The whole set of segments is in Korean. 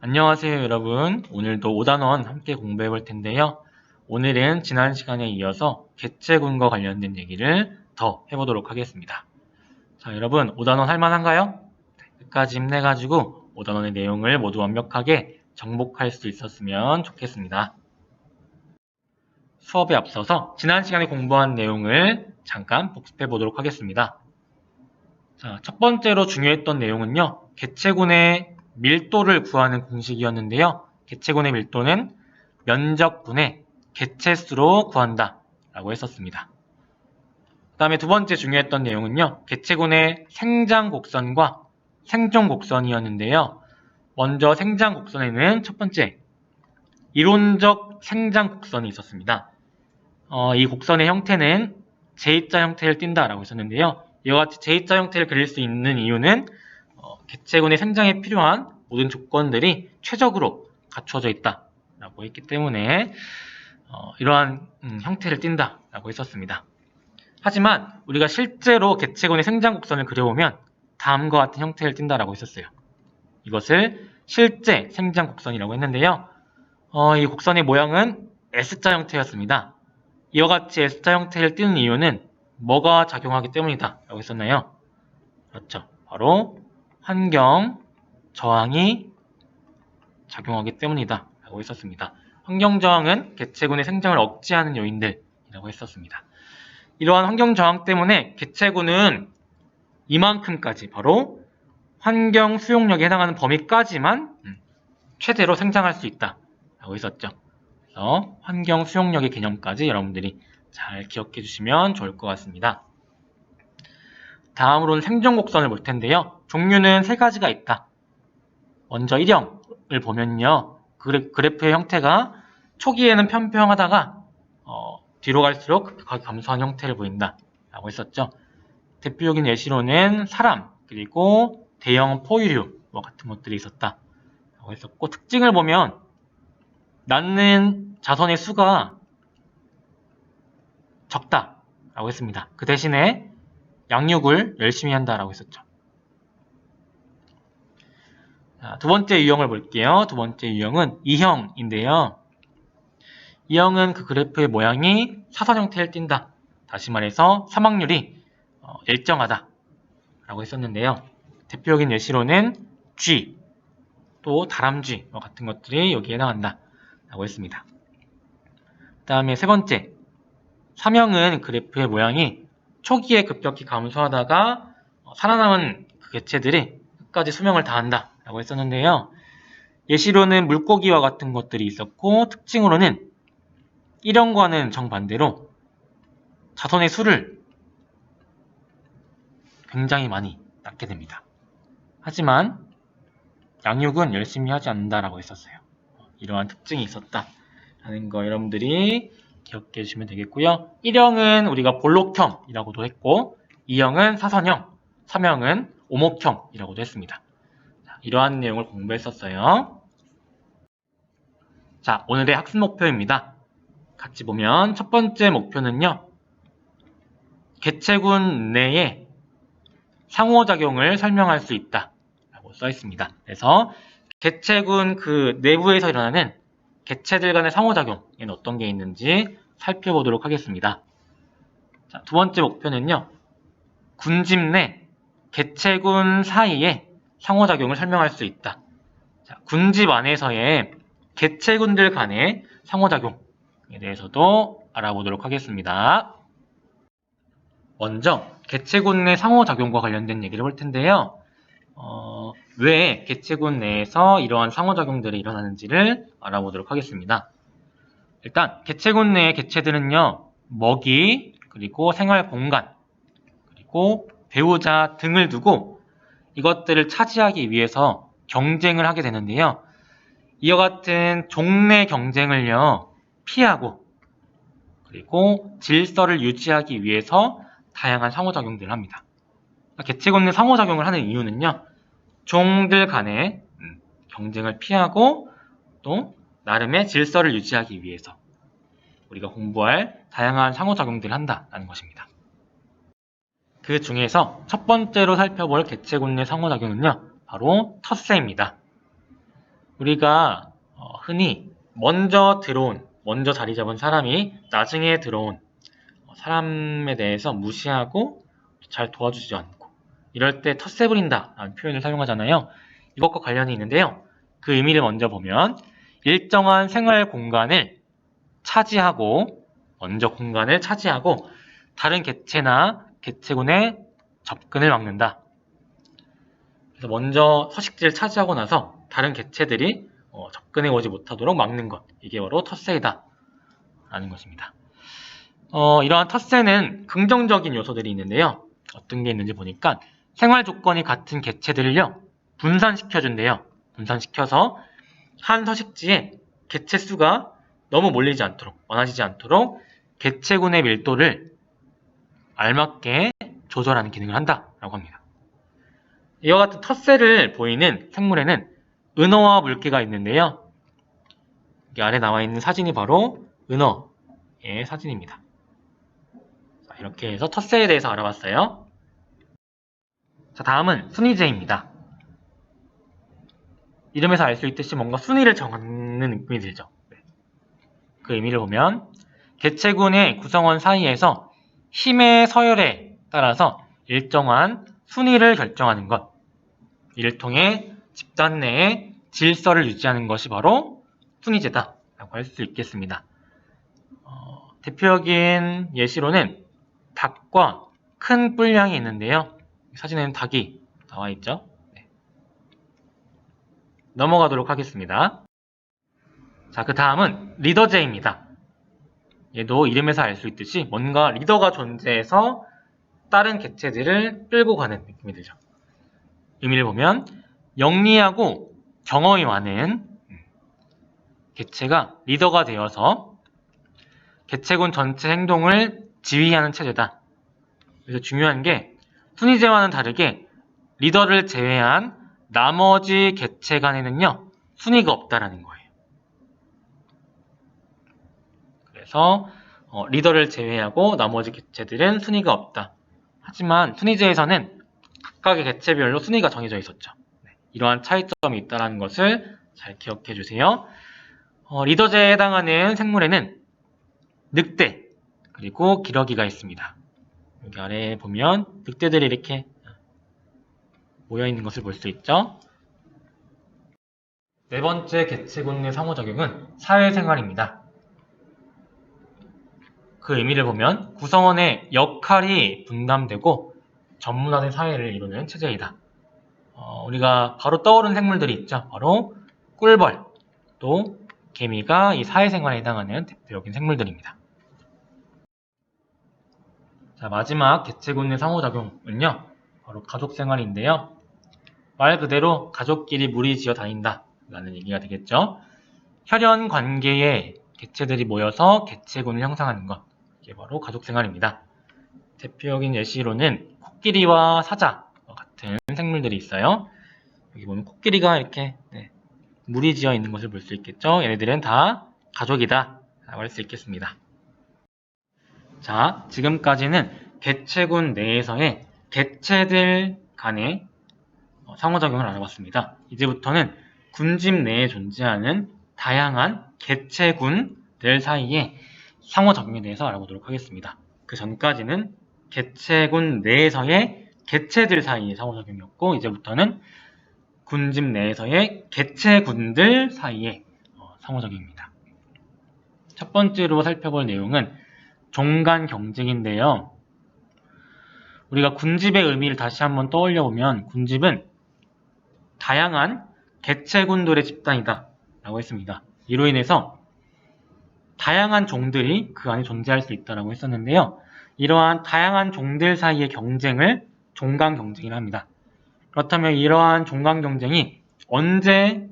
안녕하세요 여러분. 오늘도 5단원 함께 공부해 볼 텐데요. 오늘은 지난 시간에 이어서 개체군과 관련된 얘기를 더 해보도록 하겠습니다. 자 여러분 5단원 할만한가요? 끝까지 힘내가지고 5단원의 내용을 모두 완벽하게 정복할 수 있었으면 좋겠습니다. 수업에 앞서서 지난 시간에 공부한 내용을 잠깐 복습해 보도록 하겠습니다. 자, 첫 번째로 중요했던 내용은요. 개체군의 밀도를 구하는 공식이었는데요. 개체군의 밀도는 면적분의 개체수로 구한다 라고 했었습니다. 그 다음에 두 번째 중요했던 내용은요. 개체군의 생장곡선과 생존곡선이었는데요. 먼저 생장곡선에는 첫 번째 이론적 생장곡선이 있었습니다. 이 곡선의 형태는 J자 형태를 띈다 라고 했었는데요. 이와 같이 J자 형태를 그릴 수 있는 이유는 개체군의 생장에 필요한 모든 조건들이 최적으로 갖춰져 있다 라고 했기 때문에 이러한 형태를 띈다 라고 했었습니다. 하지만 우리가 실제로 개체군의 생장곡선을 그려보면 다음과 같은 형태를 띈다 라고 했었어요. 이것을 실제 생장곡선이라고 했는데요. 이 곡선의 모양은 S자 형태였습니다. 이와 같이 S자 형태를 띠는 이유는 뭐가 작용하기 때문이다 라고 했었나요? 그렇죠. 바로 환경 저항이 작용하기 때문이다 라고 했었습니다. 환경 저항은 개체군의 생장을 억제하는 요인들이라고 했었습니다. 이러한 환경 저항 때문에 개체군은 이만큼까지 바로 환경 수용력에 해당하는 범위까지만 최대로 생장할 수 있다 라고 했었죠. 그래서 환경 수용력의 개념까지 여러분들이 잘 기억해 주시면 좋을 것 같습니다. 다음으로는 생존곡선을 볼 텐데요. 종류는 세 가지가 있다. 먼저 1형을 보면요. 그래프의 형태가 초기에는 평평하다가 뒤로 갈수록 급격하게 감소한 형태를 보인다 라고 했었죠. 대표적인 예시로는 사람 그리고 대형 포유류와 같은 것들이 있었다 라고 했었고, 특징을 보면 낳는 자손의 수가 적다 라고 했습니다. 그 대신에 양육을 열심히 한다 라고 했었죠. 자, 두 번째 유형을 볼게요. 두 번째 유형은 2형인데요. 2형은 그 그래프의 모양이 사선 형태를 띈다. 다시 말해서 사망률이 일정하다 라고 했었는데요. 대표적인 예시로는 쥐, 또 다람쥐와 같은 것들이 여기에 해당한다 라고 했습니다. 그 다음에 세 번째 3형은 그래프의 모양이 초기에 급격히 감소하다가 살아남은 그 개체들이 끝까지 수명을 다한다 라고 했었는데요. 예시로는 물고기와 같은 것들이 있었고, 특징으로는 1형과는 정반대로 자손의 수를 굉장히 많이 낳게 됩니다. 하지만 양육은 열심히 하지 않는다라고 했었어요. 이러한 특징이 있었다라는 거 여러분들이 기억해 주시면 되겠고요. 1형은 우리가 볼록형이라고도 했고, 2형은 사선형, 3형은 오목형이라고도 했습니다. 자, 이러한 내용을 공부했었어요. 자, 오늘의 학습 목표입니다. 같이 보면 첫 번째 목표는요. 개체군 내에 상호작용을 설명할 수 있다 라고 써 있습니다. 그래서 개체군 그 내부에서 일어나는 개체들 간의 상호작용에는 어떤 게 있는지 살펴보도록 하겠습니다. 자, 두 번째 목표는요. 군집 내 개체군 사이에 상호작용을 설명할 수 있다. 자, 군집 안에서의 개체군들 간의 상호작용에 대해서도 알아보도록 하겠습니다. 먼저 개체군 내 상호작용과 관련된 얘기를 볼 텐데요. 왜 개체군 내에서 이러한 상호작용들이 일어나는지를 알아보도록 하겠습니다. 일단 개체군 내의 개체들은요. 먹이, 그리고 생활 공간, 그리고 배우자 등을 두고 이것들을 차지하기 위해서 경쟁을 하게 되는데요. 이와 같은 종내 경쟁을요. 피하고 그리고 질서를 유지하기 위해서 다양한 상호작용들을 합니다. 개체군 내 상호작용을 하는 이유는요. 종들 간의 경쟁을 피하고 또 나름의 질서를 유지하기 위해서 우리가 공부할 다양한 상호작용들을 한다는 것입니다. 그 중에서 첫 번째로 살펴볼 개체군 내 상호작용은요. 바로 텃세입니다. 우리가 흔히 먼저 자리 잡은 사람이 나중에 들어온 사람에 대해서 무시하고 잘 도와주지 않고 이럴 때 텃세 부린다 라는 표현을 사용하잖아요. 이것과 관련이 있는데요. 그 의미를 먼저 보면 일정한 생활 공간을 먼저 공간을 차지하고 다른 개체나 개체군의 접근을 막는다. 그래서 먼저 서식지를 차지하고 나서 다른 개체들이 접근해 오지 못하도록 막는 것. 이게 바로 텃세이다 라는 것입니다. 이러한 텃세는 긍정적인 요소들이 있는데요. 어떤 게 있는지 보니까 생활 조건이 같은 개체들을요, 분산시켜준대요. 분산시켜서 한 서식지에 개체 수가 너무 몰리지 않도록, 많아지지 않도록 개체군의 밀도를 알맞게 조절하는 기능을 한다라고 합니다. 이와 같은 텃세를 보이는 생물에는 은어와 물개가 있는데요. 여기 아래 나와 있는 사진이 바로 은어의 사진입니다. 자, 이렇게 해서 텃세에 대해서 알아봤어요. 자, 다음은 순위제입니다. 이름에서 알 수 있듯이 뭔가 순위를 정하는 느낌이 들죠. 그 의미를 보면 개체군의 구성원 사이에서 힘의 서열에 따라서 일정한 순위를 결정하는 것, 이를 통해 집단 내의 질서를 유지하는 것이 바로 순위제다 라고 할 수 있겠습니다. 대표적인 예시로는 닭과 큰 뿔량이 있는데요. 사진에는 닭이 나와 있죠. 넘어가도록 하겠습니다. 자, 그 다음은 리더제입니다. 얘도 이름에서 알 수 있듯이 뭔가 리더가 존재해서 다른 개체들을 끌고 가는 느낌이 들죠. 의미를 보면 영리하고 경험이 많은 개체가 리더가 되어서 개체군 전체 행동을 지휘하는 체제다. 그래서 중요한 게 순위제와는 다르게 리더를 제외한 나머지 개체 간에는요, 순위가 없다라는 거예요. 그래서 리더를 제외하고 나머지 개체들은 순위가 없다. 하지만 순위제에서는 각각의 개체별로 순위가 정해져 있었죠. 이러한 차이점이 있다는 것을 잘 기억해 주세요. 리더제에 해당하는 생물에는 늑대 그리고 기러기가 있습니다. 여기 아래에 보면 늑대들이 이렇게 모여있는 것을 볼 수 있죠. 네 번째 개체군 의 상호작용은 사회생활입니다. 그 의미를 보면 구성원의 역할이 분담되고 전문화된 사회를 이루는 체제이다. 우리가 바로 떠오르는 생물들이 있죠. 바로 꿀벌, 또 개미가 이 사회생활에 해당하는 대표적인 생물들입니다. 자, 마지막 개체군의 상호작용은요, 바로 가족생활인데요. 말 그대로 가족끼리 무리지어 다닌다 라는 얘기가 되겠죠. 혈연 관계의 개체들이 모여서 개체군을 형성하는 것, 이게 바로 가족생활입니다. 대표적인 예시로는 코끼리와 사자와 같은 생물들이 있어요. 여기 보면 코끼리가 이렇게 무리지어 있는 것을 볼 수 있겠죠. 얘네들은 다 가족이다 라고 할 수 있겠습니다. 자, 지금까지는 개체군 내에서의 개체들 간의 상호작용을 알아봤습니다. 이제부터는 군집 내에 존재하는 다양한 개체군들 사이의 상호작용에 대해서 알아보도록 하겠습니다. 그 전까지는 개체군 내에서의 개체들 사이의 상호작용이었고, 이제부터는 군집 내에서의 개체군들 사이의 상호작용입니다. 첫 번째로 살펴볼 내용은 종간 경쟁인데요. 우리가 군집의 의미를 다시 한번 떠올려보면 군집은 다양한 개체군들의 집단이다 라고 했습니다. 이로 인해서 다양한 종들이 그 안에 존재할 수 있다고 했었는데요. 이러한 다양한 종들 사이의 경쟁을 종간 경쟁이라 합니다. 그렇다면 이러한 종간 경쟁이 언제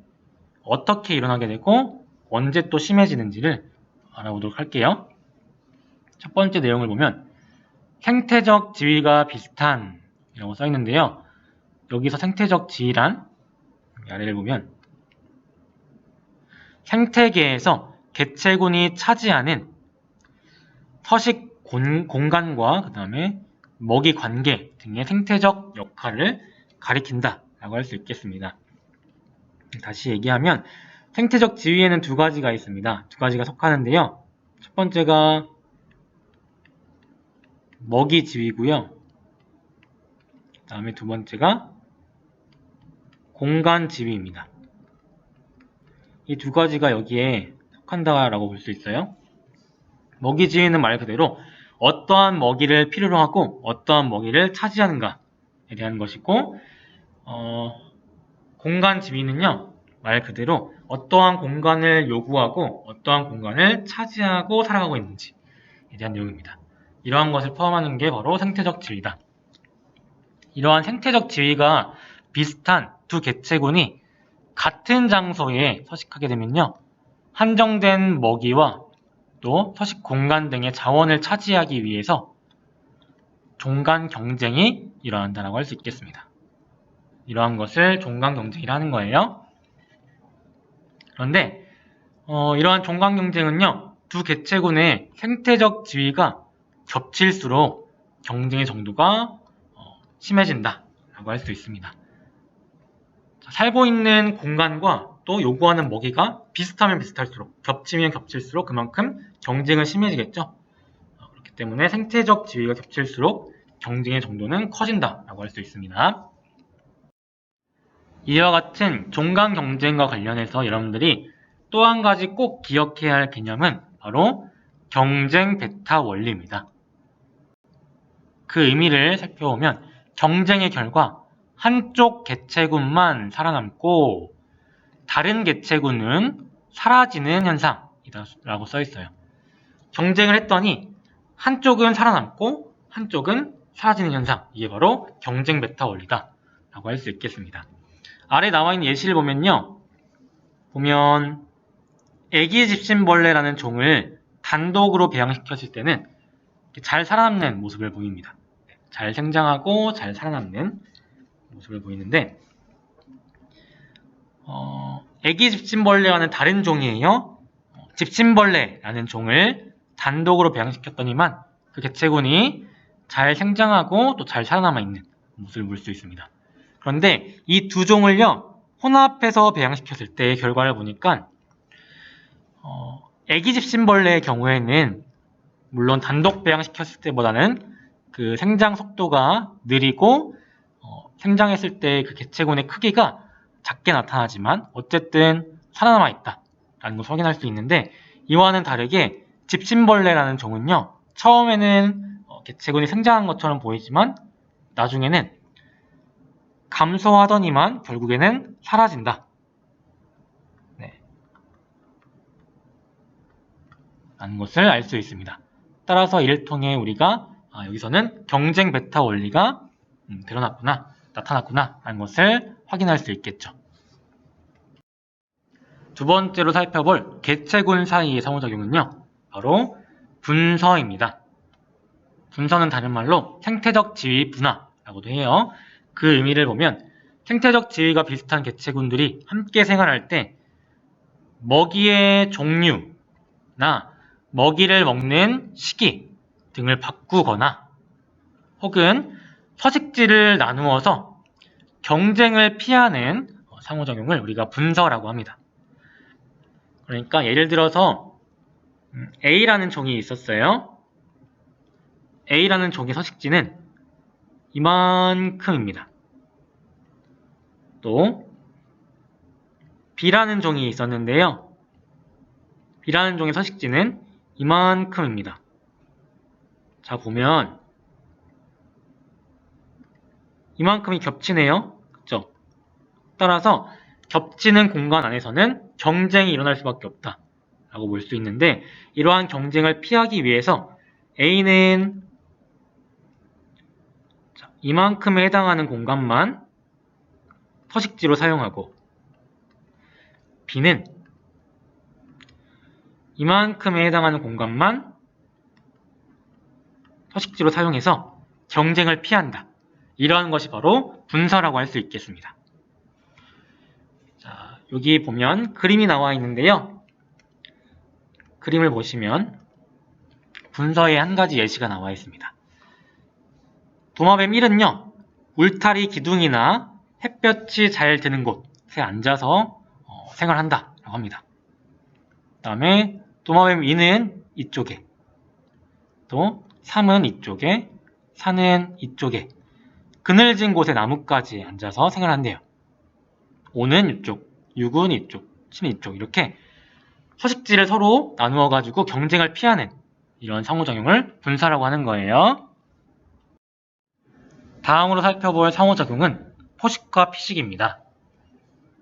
어떻게 일어나게 되고 언제 또 심해지는지를 알아보도록 할게요. 첫 번째 내용을 보면 생태적 지위가 비슷한 이라고 써 있는데요. 여기서 생태적 지위란 아래를 보면 생태계에서 개체군이 차지하는 서식 공간과 그 다음에 먹이 관계 등의 생태적 역할을 가리킨다 라고 할 수 있겠습니다. 다시 얘기하면 생태적 지위에는 두 가지가 있습니다. 두 가지가 속하는데요. 첫 번째가 먹이 지위고요. 그 다음에 두 번째가 공간 지위입니다. 이 두 가지가 여기에 속한다라고 볼 수 있어요. 먹이 지위는 말 그대로 어떠한 먹이를 필요로 하고 어떠한 먹이를 차지하는가에 대한 것이고, 공간 지위는요, 말 그대로 어떠한 공간을 요구하고 어떠한 공간을 차지하고 살아가고 있는지에 대한 내용입니다. 이러한 것을 포함하는 게 바로 생태적 지위다. 이러한 생태적 지위가 비슷한 두 개체군이 같은 장소에 서식하게 되면요, 한정된 먹이와 또 서식 공간 등의 자원을 차지하기 위해서 종간 경쟁이 일어난다고 할 수 있겠습니다. 이러한 것을 종간 경쟁이라는 거예요. 그런데 이러한 종간 경쟁은요, 두 개체군의 생태적 지위가 겹칠수록 경쟁의 정도가 심해진다라고 할 수 있습니다. 살고 있는 공간과 또 요구하는 먹이가 비슷하면 비슷할수록, 겹치면 겹칠수록 그만큼 경쟁은 심해지겠죠. 그렇기 때문에 생태적 지위가 겹칠수록 경쟁의 정도는 커진다라고 할 수 있습니다. 이와 같은 종간 경쟁과 관련해서 여러분들이 또 한 가지 꼭 기억해야 할 개념은 바로 경쟁 베타 원리입니다. 그 의미를 살펴보면 경쟁의 결과 한쪽 개체군만 살아남고 다른 개체군은 사라지는 현상이라고 써 있어요. 경쟁을 했더니 한쪽은 살아남고 한쪽은 사라지는 현상, 이게 바로 경쟁 베타 원리다 라고 할 수 있겠습니다. 아래 나와 있는 예시를 보면 애기 집신벌레라는 종을 단독으로 배양시켰을 때는 잘 살아남는 모습을 보입니다. 잘 생장하고 잘 살아남는 모습을 보이는데, 애기 집신벌레와는 다른 종이에요. 집신벌레라는 종을 단독으로 배양시켰더니만 그 개체군이 잘 생장하고 또 잘 살아남아 있는 모습을 볼 수 있습니다. 그런데 이 두 종을요, 혼합해서 배양시켰을 때의 결과를 보니까 애기 집신벌레의 경우에는 물론 단독 배양시켰을 때보다는 그 생장 속도가 느리고 생장했을 때 그 개체군의 크기가 작게 나타나지만 어쨌든 살아남아 있다라는 것을 확인할 수 있는데, 이와는 다르게 집신벌레라는 종은요, 처음에는 개체군이 생장한 것처럼 보이지만 나중에는 감소하더니만 결국에는 사라진다. 라는 것을 알 수 있습니다. 따라서 이를 통해 우리가 여기서는 경쟁 베타 원리가 나타났구나 라는 것을 확인할 수 있겠죠. 두 번째로 살펴볼 개체군 사이의 상호작용은요, 바로 분서입니다. 분서는 다른 말로 생태적 지위 분화라고도 해요. 그 의미를 보면 생태적 지위가 비슷한 개체군들이 함께 생활할 때 먹이의 종류나 먹이를 먹는 시기 등을 바꾸거나 혹은 서식지를 나누어서 경쟁을 피하는 상호작용을 우리가 분서라고 합니다. 그러니까 예를 들어서 A라는 종이 있었어요. A라는 종의 서식지는 이만큼입니다. 또 B라는 종이 있었는데요. B라는 종의 서식지는 이만큼입니다. 자, 보면 이만큼이 겹치네요. 그렇죠? 따라서 겹치는 공간 안에서는 경쟁이 일어날 수밖에 없다 라고 볼 수 있는데, 이러한 경쟁을 피하기 위해서 A는 이만큼에 해당하는 공간만 서식지로 사용하고 B는 이만큼에 해당하는 공간만 서식지로 사용해서 경쟁을 피한다. 이러한 것이 바로 분서라고 할 수 있겠습니다. 자, 여기 보면 그림이 나와 있는데요. 그림을 보시면 분서의 한 가지 예시가 나와 있습니다. 도마뱀 1은요, 울타리 기둥이나 햇볕이 잘 드는 곳에 앉아서 생활한다라고 합니다. 그 다음에 도마뱀 2는 이쪽에, 또 3은 이쪽에, 4는 이쪽에 그늘진 곳에 나뭇가지에 앉아서 생활한대요. 5는 이쪽, 6은 이쪽, 7은 이쪽 이렇게 서식지를 서로 나누어 가지고 경쟁을 피하는 이런 상호작용을 분사라고 하는 거예요. 다음으로 살펴볼 상호작용은 포식과 피식입니다.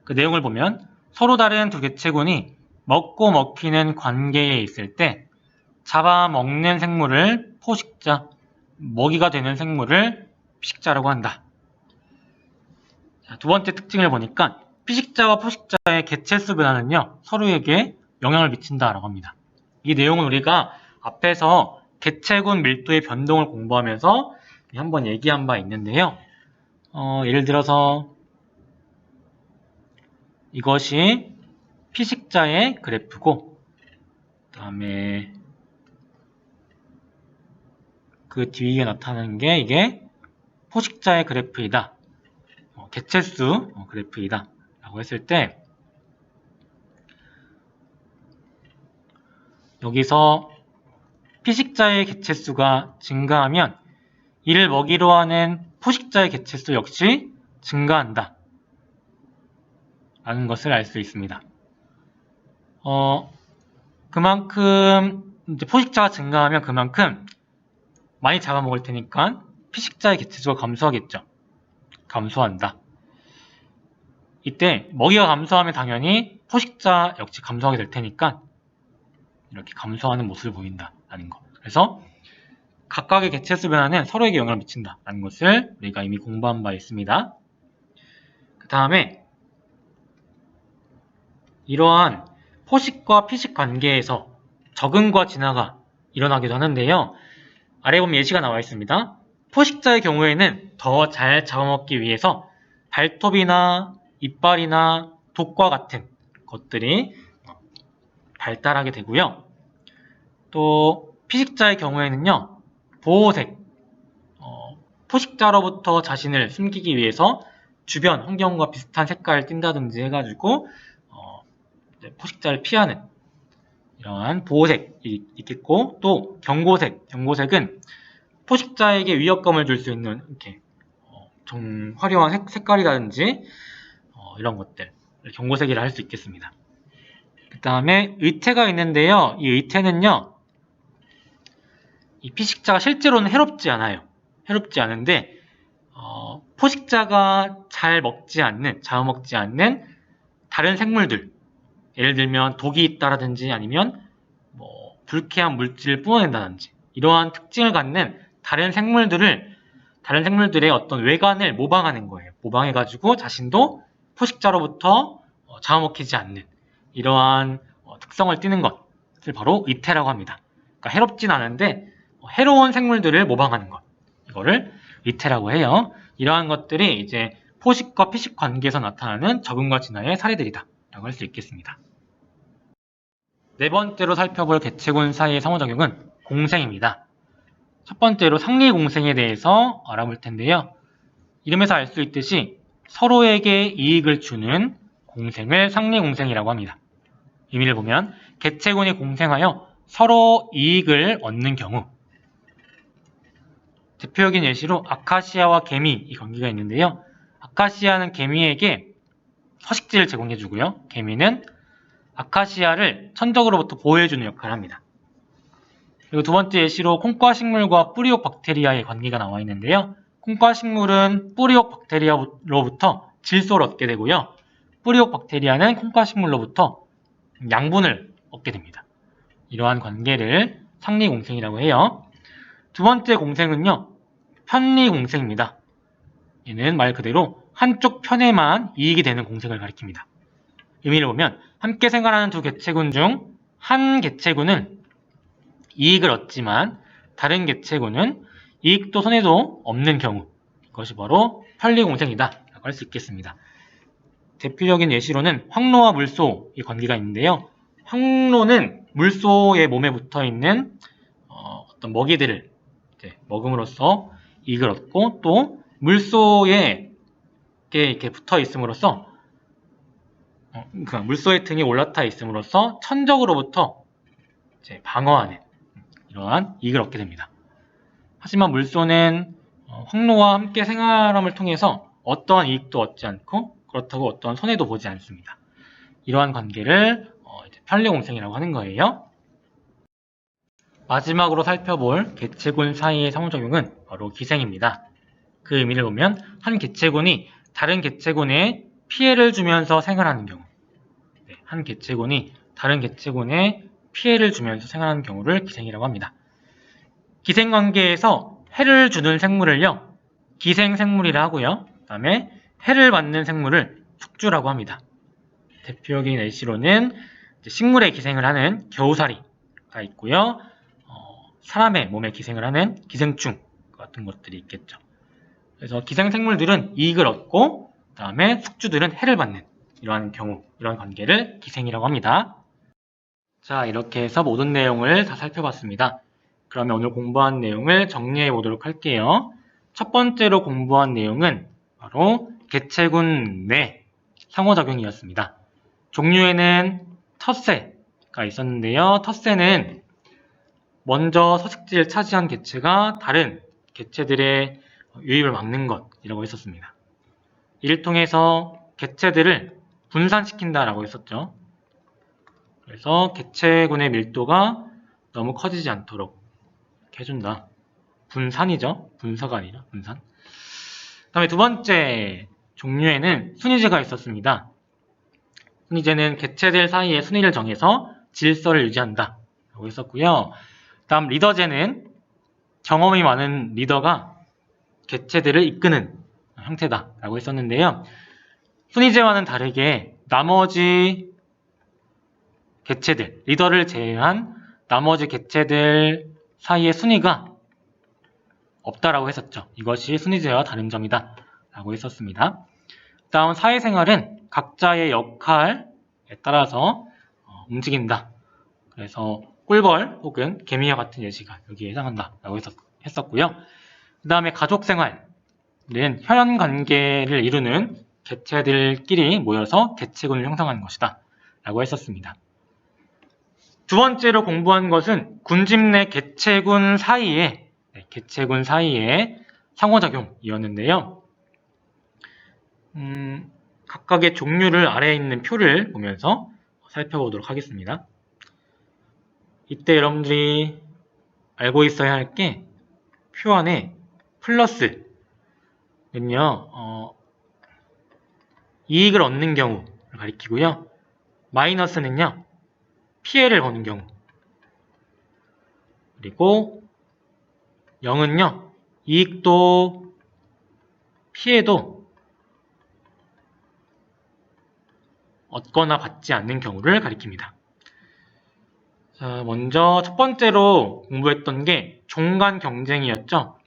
그 내용을 보면 서로 다른 두 개체군이 먹고 먹히는 관계에 있을 때 잡아먹는 생물을 포식자, 먹이가 되는 생물을 피식자라고 한다. 자, 두 번째 특징을 보니까 피식자와 포식자의 개체수 변화는요, 서로에게 영향을 미친다라고 합니다. 이 내용은 우리가 앞에서 개체군 밀도의 변동을 공부하면서 한번 얘기한 바 있는데요. 예를 들어서 이것이 피식자의 그래프고, 그 다음에 그 뒤에 나타나는 게 이게 포식자의 그래프이다. 개체수 그래프이다. 라고 했을 때 여기서 피식자의 개체수가 증가하면 이를 먹이로 하는 포식자의 개체수 역시 증가한다. 라는 것을 알 수 있습니다. 그만큼 이제 포식자가 증가하면 그만큼 많이 잡아먹을 테니까 피식자의 개체수가 감소하겠죠. 감소한다. 이때 먹이가 감소하면 당연히 포식자 역시 감소하게 될 테니까 이렇게 감소하는 모습을 보인다라는 거. 그래서 각각의 개체수 변화는 서로에게 영향을 미친다라는 것을 우리가 이미 공부한 바 있습니다. 그 다음에 이러한 포식과 피식 관계에서 적응과 진화가 일어나기도 하는데요. 아래에 보면 예시가 나와 있습니다. 포식자의 경우에는 더 잘 잡아먹기 위해서 발톱이나 이빨이나 독과 같은 것들이 발달하게 되고요. 또 피식자의 경우에는요, 보호색, 포식자로부터 자신을 숨기기 위해서 주변 환경과 비슷한 색깔을 띈다든지 해가지고 포식자를 피하는 이러한 보호색이 있겠고, 또 경고색은 포식자에게 위협감을 줄 수 있는 이렇게 좀 화려한 색깔이라든지 이런 것들, 경고색이라 할 수 있겠습니다. 그 다음에 의태가 있는데요. 이 의태는요, 이 피식자가 실제로는 해롭지 않아요. 해롭지 않은데 포식자가 잘 잡아먹지 않는 다른 생물들, 예를 들면 독이 있다라든지 아니면 불쾌한 물질을 뿜어낸다든지 이러한 특징을 갖는 다른 생물들의 어떤 외관을 모방하는 거예요. 모방해가지고 자신도 포식자로부터 잡아먹히지 않는 이러한 특성을 띠는 것을 바로 의태라고 합니다. 그러니까 해롭진 않은데 해로운 생물들을 모방하는 것, 이거를 의태라고 해요. 이러한 것들이 이제 포식과 피식 관계에서 나타나는 적응과 진화의 사례들이다 라고 할 수 있겠습니다. 네 번째로 살펴볼 개체군 사이의 상호작용은 공생입니다. 첫 번째로 상리공생에 대해서 알아볼 텐데요. 이름에서 알 수 있듯이 서로에게 이익을 주는 공생을 상리공생이라고 합니다. 의미를 보면 개체군이 공생하여 서로 이익을 얻는 경우, 대표적인 예시로 아카시아와 개미 이 관계가 있는데요. 아카시아는 개미에게 서식지를 제공해주고요. 개미는 아카시아를 천적으로부터 보호해주는 역할을 합니다. 그리고 두 번째 예시로 콩과식물과 뿌리옥 박테리아의 관계가 나와 있는데요. 콩과식물은 뿌리옥 박테리아로부터 질소를 얻게 되고요. 뿌리옥 박테리아는 콩과식물로부터 양분을 얻게 됩니다. 이러한 관계를 상리공생이라고 해요. 두 번째 공생은요, 편리공생입니다. 얘는 말 그대로 한쪽 편에만 이익이 되는 공생을 가리킵니다. 의미를 보면 함께 생활하는 두 개체군 중 한 개체군은 이익을 얻지만 다른 개체군은 이익도 손해도 없는 경우, 이것이 바로 편리공생이다 라고 할 수 있겠습니다. 대표적인 예시로는 황로와 물소의 관계가 있는데요. 황로는 물소의 몸에 붙어있는 어떤 먹이들을 먹음으로써 이익을 얻고, 또 물소에 이렇게 붙어 있음으로써 물소의 등이 올라타 있음으로써 천적으로부터 이제 방어하는 이러한 이익을 얻게 됩니다. 하지만 물소는 황로와 함께 생활함을 통해서 어떠한 이익도 얻지 않고 그렇다고 어떠한 손해도 보지 않습니다. 이러한 관계를 이제 편리공생이라고 하는 거예요. 마지막으로 살펴볼 개체군 사이의 상호작용은 바로 기생입니다. 그 의미를 보면 한 개체군이 다른 개체군에 피해를 주면서 생활하는 경우, 한 개체군이 다른 개체군에 피해를 주면서 생활하는 경우를 기생이라고 합니다. 기생관계에서 해를 주는 생물을요, 기생생물이라 하고요. 그 다음에 해를 받는 생물을 숙주라고 합니다. 대표적인 예시로는 식물에 기생을 하는 겨우살이가 있고요. 사람의 몸에 기생을 하는 기생충 같은 것들이 있겠죠. 그래서 기생생물들은 이익을 얻고 그 다음에 숙주들은 해를 받는 이러한 경우, 이러한 관계를 기생이라고 합니다. 자, 이렇게 해서 모든 내용을 다 살펴봤습니다. 그러면 오늘 공부한 내용을 정리해 보도록 할게요. 첫 번째로 공부한 내용은 바로 개체군 내 상호작용이었습니다. 종류에는 텃새가 있었는데요. 텃새는 먼저 서식지를 차지한 개체가 다른 개체들의 유입을 막는 것이라고 했었습니다. 이를 통해서 개체들을 분산시킨다라고 했었죠. 그래서 개체군의 밀도가 너무 커지지 않도록 이렇게 해준다. 분산이죠. 분사가 아니라 분산. 그 다음에 두 번째 종류에는 순위제가 있었습니다. 순위제는 개체들 사이에 순위를 정해서 질서를 유지한다 라고 했었고요. 다음 리더제는 경험이 많은 리더가 개체들을 이끄는 형태다 라고 했었는데요. 순위제와는 다르게 나머지 개체들, 리더를 제외한 나머지 개체들 사이의 순위가 없다라고 했었죠. 이것이 순위제와 다른 점이다 라고 했었습니다. 다음 사회생활은 각자의 역할에 따라서 움직인다. 그래서 꿀벌 혹은 개미와 같은 예시가 여기에 해당한다 라고 했었고요. 그 다음에 가족생활은 혈연관계를 이루는 개체들끼리 모여서 개체군을 형성하는 것이다 라고 했었습니다. 두 번째로 공부한 것은 군집 내 개체군 사이의 상호작용이었는데요. 각각의 종류를 아래에 있는 표를 보면서 살펴보도록 하겠습니다. 이때 여러분들이 알고 있어야 할 게 표 안에 플러스는요, 이익을 얻는 경우를 가리키고요. 마이너스는요, 피해를 보는 경우. 그리고 0은요, 이익도 피해도 얻거나 받지 않는 경우를 가리킵니다. 자, 먼저 첫 번째로 공부했던 게 종간 경쟁이었죠.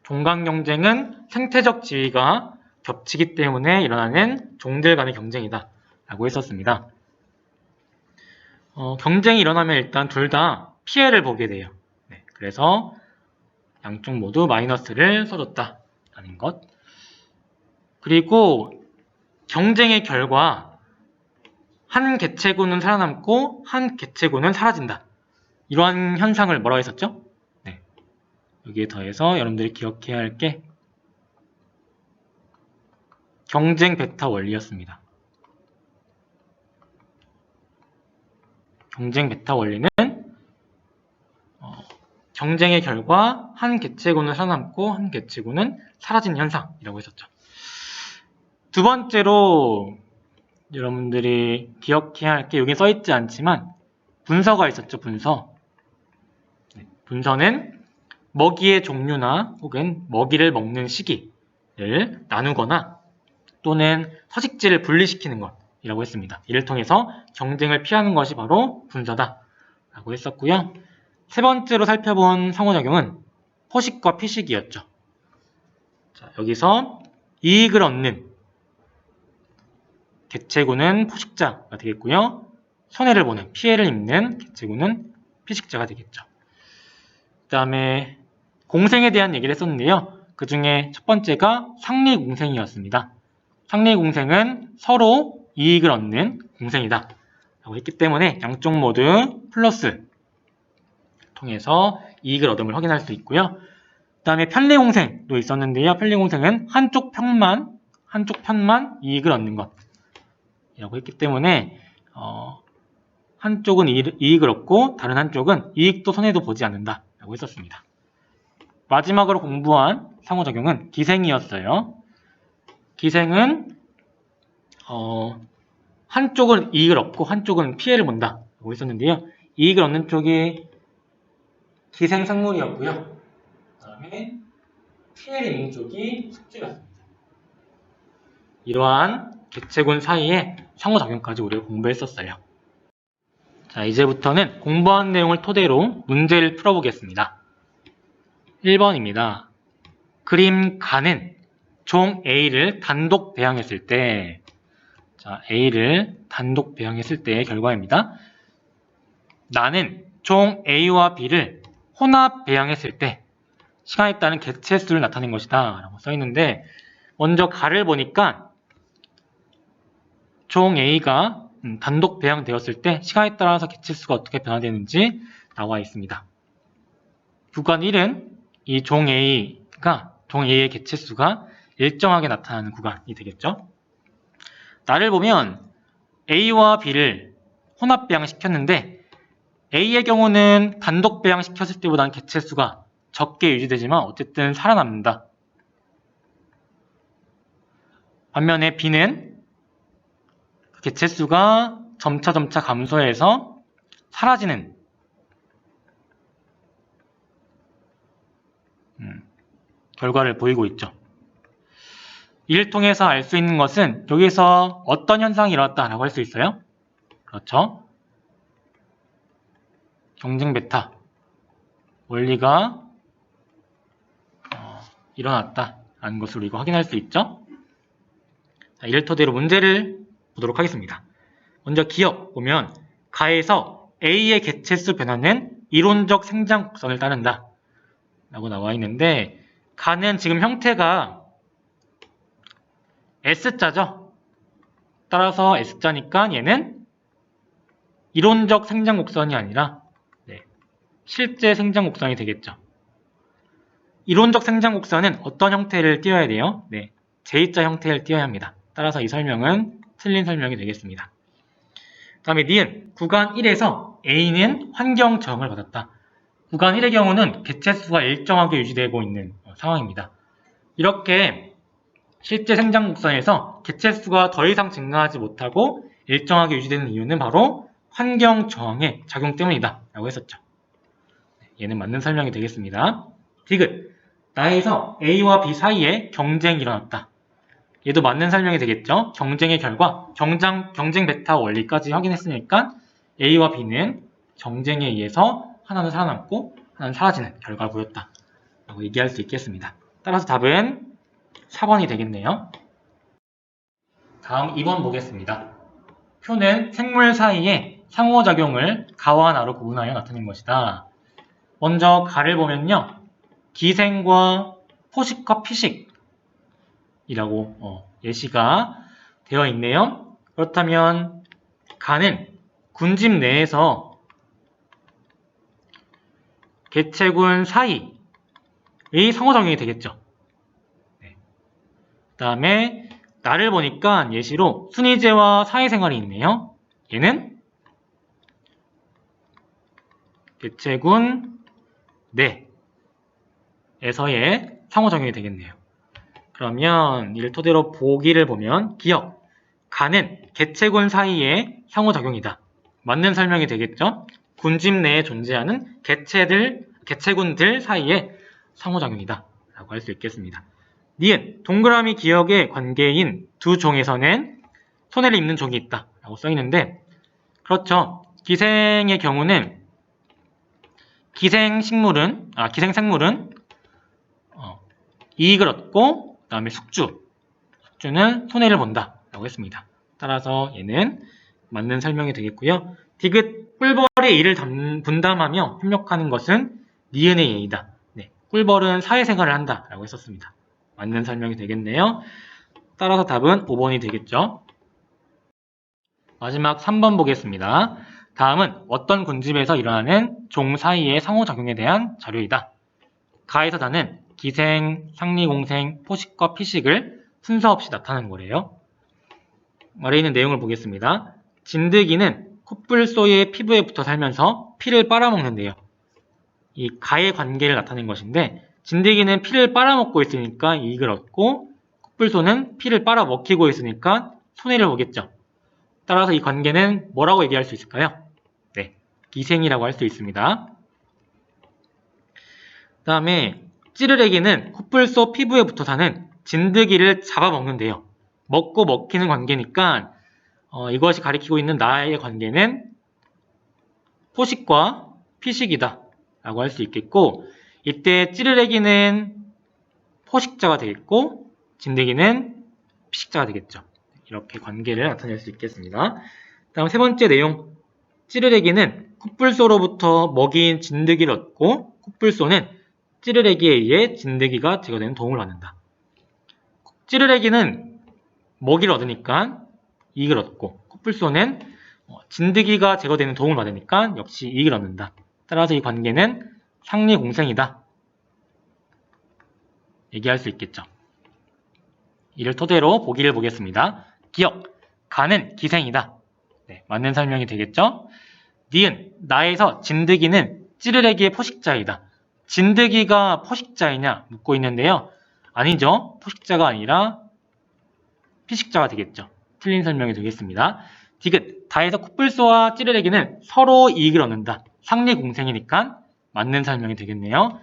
종간 경쟁은 생태적 지위가 겹치기 때문에 일어나는 종들 간의 경쟁이다 라고 했었습니다. 경쟁이 일어나면 일단 둘 다 피해를 보게 돼요. 그래서 양쪽 모두 마이너스를 써줬다라는 것. 그리고 경쟁의 결과 한 개체군은 살아남고 한 개체군은 사라진다. 이러한 현상을 뭐라고 했었죠? 여기에 더해서 여러분들이 기억해야 할 게 경쟁 베타 원리였습니다. 경쟁 베타 원리는 경쟁의 결과 한 개체군은 살아남고 한 개체군은 사라진 현상이라고 했었죠. 두 번째로 여러분들이 기억해야 할 게 여기 써있지 않지만 분서가 있었죠. 분서. 분서는 먹이의 종류나 혹은 먹이를 먹는 시기를 나누거나 또는 서식지를 분리시키는 것이라고 했습니다. 이를 통해서 경쟁을 피하는 것이 바로 분서다 라고 했었고요. 세 번째로 살펴본 상호작용은 포식과 피식이었죠. 자, 여기서 이익을 얻는 개체군은 포식자가 되겠고요. 손해를 보는, 피해를 입는 개체군은 피식자가 되겠죠. 그 다음에 공생에 대한 얘기를 했었는데요. 그 중에 첫 번째가 상리공생이었습니다. 상리공생은 서로 이익을 얻는 공생이다 라고 했기 때문에 양쪽 모두 플러스 통해서 이익을 얻음을 확인할 수 있고요. 그 다음에 편리공생도 있었는데요. 편리공생은 한쪽 편만 이익을 얻는 것이라고 했기 때문에 한쪽은 이익을 얻고 다른 한쪽은 이익도 손해도 보지 않는다 라고 했었습니다. 마지막으로 공부한 상호작용은 기생이었어요. 기생은 한쪽은 이익을 얻고 한쪽은 피해를 본다 라고 했었는데요. 이익을 얻는 쪽이 기생생물이었고요. 그 다음에 피해를 입는 쪽이 숙주였습니다. 이러한 개체군 사이의 상호작용까지 우리가 공부했었어요. 자, 이제부터는 공부한 내용을 토대로 문제를 풀어보겠습니다. 1번입니다. 그림 가는 종 A를 단독 배양했을 때, 자, A를 단독 배양했을 때의 결과입니다. 나는 종 A와 B를 혼합 배양했을 때 시간에 따른 개체수를 나타낸 것이다 라고 써있는데, 먼저 가를 보니까 종 A가 단독 배양되었을 때 시간에 따라서 개체수가 어떻게 변화되는지 나와 있습니다. 구간 1은 이 종 A의 개체수가 일정하게 나타나는 구간이 되겠죠. 나를 보면 A와 B를 혼합 배양시켰는데 A의 경우는 단독 배양시켰을 때보다는 개체수가 적게 유지되지만 어쨌든 살아남는다. 반면에 B는 개체수가 점차 감소해서 사라지는 결과를 보이고 있죠. 이를 통해서 알 수 있는 것은 여기서 어떤 현상이 일어났다라고 할 수 있어요? 그렇죠. 경쟁 베타 원리가 일어났다라는 것을 우리가 확인할 수 있죠. 자, 이를 토대로 문제를 보도록 하겠습니다. 먼저 기억 보면 가에서 A의 개체수 변화는 이론적 생장 곡선을 따른다 라고 나와 있는데, 가는 지금 형태가 S자죠. 따라서 S자니까 얘는 이론적 생장 곡선이 아니라 실제 생장 곡선이 되겠죠. 이론적 생장 곡선은 어떤 형태를 띄어야 돼요? J자 형태를 띄어야 합니다. 따라서 이 설명은 틀린 설명이 되겠습니다. 그 다음에 니은 구간 1에서 A는 환경 저항을 받았다. 구간 1의 경우는 개체수가 일정하게 유지되고 있는 상황입니다. 이렇게 실제 생장 곡선에서 개체수가 더 이상 증가하지 못하고 일정하게 유지되는 이유는 바로 환경 저항의 작용 때문이다 라고 했었죠. 얘는 맞는 설명이 되겠습니다. 디귿 나에서 A와 B 사이에 경쟁이 일어났다. 얘도 맞는 설명이 되겠죠. 경쟁의 결과 경쟁 베타 원리까지 확인했으니까 A와 B는 경쟁에 의해서 하나는 살아남고 하나는 사라지는 결과를 보였다 라고 얘기할 수 있겠습니다. 따라서 답은 4번이 되겠네요. 다음 2번 보겠습니다. 표는 생물 사이의 상호작용을 가와 나로 구분하여 나타낸 것이다. 먼저 가를 보면요. 기생과 포식과 피식이라고 예시가 되어 있네요. 그렇다면 가는 군집 내에서 개체군 사이의 상호작용이 되겠죠. 그 다음에 나를 보니까 예시로 순이제와 사회생활이 있네요. 얘는 개체군 내에서의 상호작용이 되겠네요. 그러면 이를 토대로 보기를 보면 기억, 가는 개체군 사이의 상호작용이다. 맞는 설명이 되겠죠? 군집 내에 존재하는 개체군들 사이의 상호작용이다 라고 할 수 있겠습니다. 니은 동그라미 기억의 관계인 두 종에서는 손해를 입는 종이 있다 라고 써있는데, 그렇죠. 기생의 경우는 기생생물은 이익을 얻고 그 다음에 숙주는 손해를 본다 라고 했습니다. 따라서 얘는 맞는 설명이 되겠고요. 디귿 꿀벌의 일을 분담하며 협력하는 것은 니은의 예이다. 꿀벌은 사회생활을 한다 라고 했었습니다. 맞는 설명이 되겠네요. 따라서 답은 5번이 되겠죠. 마지막 3번 보겠습니다. 다음은 어떤 군집에서 일어나는 종 사이의 상호작용에 대한 자료이다. 가에서 다는 기생, 상리공생, 포식과 피식을 순서 없이 나타내는 거래요. 아래에 있는 내용을 보겠습니다. 진드기는 코뿔소의 피부에 붙어 살면서 피를 빨아먹는데요. 이 가의 관계를 나타낸 것인데 진드기는 피를 빨아먹고 있으니까 이익을 얻고 코뿔소는 피를 빨아먹히고 있으니까 손해를 보겠죠. 따라서 이 관계는 뭐라고 얘기할 수 있을까요? 네, 기생이라고 할 수 있습니다. 그 다음에 찌르레기는 코뿔소 피부에 붙어 사는 진드기를 잡아먹는데요. 먹고 먹히는 관계니까 이것이 가리키고 있는 나의 관계는 포식과 피식이다 라고 할 수 있겠고, 이때 찌르레기는 포식자가 되겠고 진드기는 피식자가 되겠죠. 이렇게 관계를 나타낼 수 있겠습니다. 다음 세 번째 내용, 찌르레기는 코뿔소로부터 먹이인 진드기를 얻고 코뿔소는 찌르레기에 의해 진드기가 제거되는 도움을 받는다. 찌르레기는 먹이를 얻으니까 이익을 얻고 코뿔소는 진드기가 제거되는 도움을 받으니까 역시 이익을 얻는다. 따라서 이 관계는 상리공생이다. 얘기할 수 있겠죠. 이를 토대로 보기를 보겠습니다. 기억, 가는 기생이다. 네, 맞는 설명이 되겠죠? 니은, 나에서 진드기는 찌르레기의 포식자이다. 진드기가 포식자이냐 묻고 있는데요. 아니죠. 포식자가 아니라 피식자가 되겠죠. 틀린 설명이 되겠습니다. 디귿, 다에서 코뿔소와 찌르레기는 서로 이익을 얻는다. 상리공생이니까 맞는 설명이 되겠네요.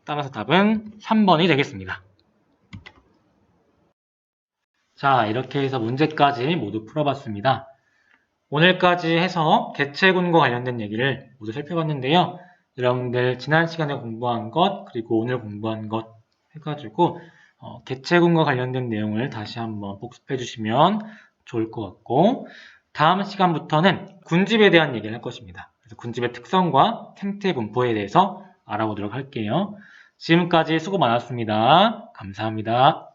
따라서 답은 3번이 되겠습니다. 자, 이렇게 해서 문제까지 모두 풀어봤습니다. 오늘까지 해서 개체군과 관련된 얘기를 모두 살펴봤는데요. 여러분들 지난 시간에 공부한 것 그리고 오늘 공부한 것 해가지고 개체군과 관련된 내용을 다시 한번 복습해 주시면 좋을 것 같고, 다음 시간부터는 군집에 대한 얘기를 할 것입니다. 그래서 군집의 특성과 생태 분포에 대해서 알아보도록 할게요. 지금까지 수고 많았습니다. 감사합니다.